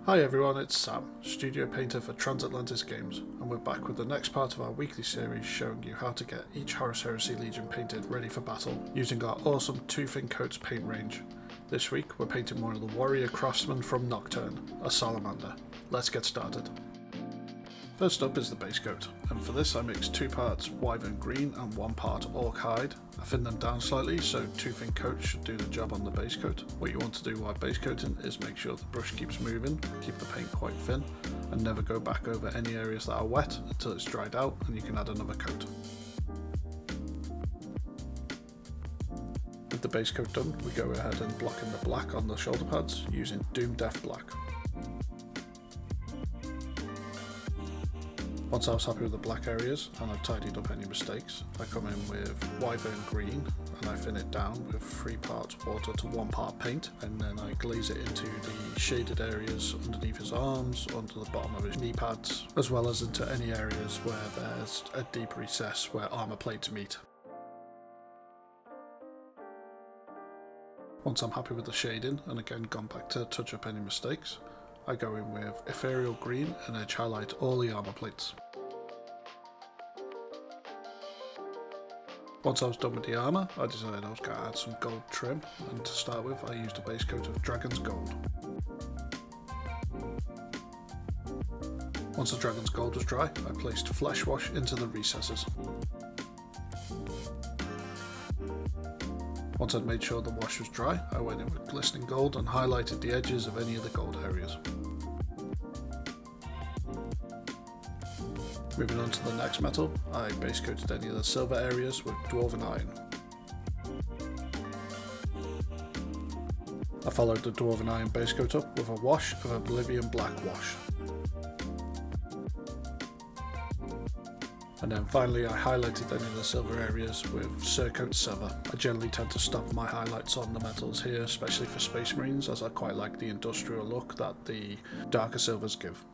Hi everyone, it's Sam, studio painter for Transatlantis Games, and we're back with the next part of our weekly series showing you how to get each Horus Heresy Legion painted ready for battle using our awesome Two Fin Coats paint range. This week we're painting one of the warrior craftsmen from Nocturne, a Salamander. Let's get started. First up is the base coat, and for this I mixed 2 parts Wyvern Green and 1 part Orc Hide. I thinned them down slightly so Two Fin Coat should do the job on the base coat. What you want to do while base coating is make sure the brush keeps moving, keep the paint quite thin, and never go back over any areas that are wet until it's dried out and you can add another coat. With the base coat done, we go ahead and block in the black on the shoulder pads using Doom Death Black. Once I was happy with the black areas and I've tidied up any mistakes, I come in with Wyvern Green and I thin it down with 3 parts water to 1 part paint, and then I glaze it into the shaded areas underneath his arms, under the bottom of his knee pads, as well as into any areas where there's a deep recess where armour plates meet. Once I'm happy with the shading and again gone back to touch up any mistakes, I go in with Ethereal Green and edge highlight all the armour plates. Once I was done with the armour, I decided I was going to add some gold trim, and to start with I used a base coat of Dragon's Gold. Once the Dragon's Gold was dry, I placed Flesh Wash into the recesses. Once I'd made sure the wash was dry, I went in with Glistening Gold and highlighted the edges of any of the gold areas. Moving on to the next metal, I base coated any of the silver areas with Dwarven Iron. I followed the Dwarven Iron base coat up with a wash of Oblivion Black Wash. And then finally I highlighted any of the silver areas with Surcoat Silver. I generally tend to stop my highlights on the metals here, especially for Space Marines, as I quite like the industrial look that the darker silvers give.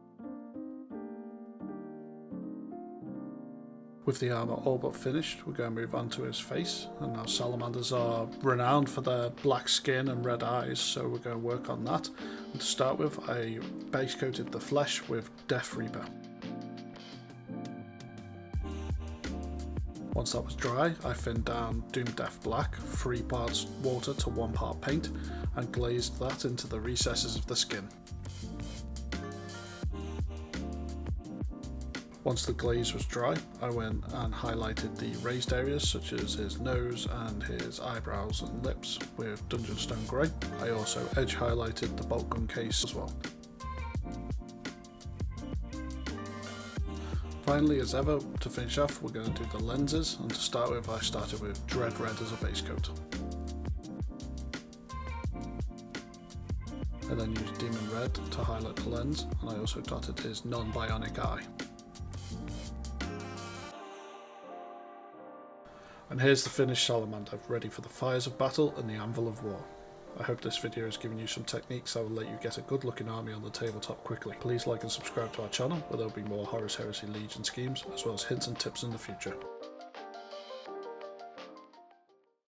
With the armour all but finished, we're going to move on to his face, and now salamanders are renowned for their black skin and red eyes, so we're going to work on that. And to start with, I base coated the flesh with Death Reaper. Once that was dry, I thinned down Doom Death Black, 3 parts water to 1 part paint, and glazed that into the recesses of the skin. Once the glaze was dry, I went and highlighted the raised areas such as his nose and his eyebrows and lips with Dungeonstone Grey. I also edge highlighted the bolt gun case as well. Finally, as ever, to finish off, we're going to do the lenses, and to start with I started with Dread Red as a base coat. I then used Demon Red to highlight the lens, and I also dotted his non-bionic eye. And here's the finished Salamander, ready for the fires of battle and the anvil of war. I hope this video has given you some techniques that will let you get a good looking army on the tabletop quickly. Please like and subscribe to our channel, where there will be more Horus Heresy Legion schemes, as well as hints and tips in the future.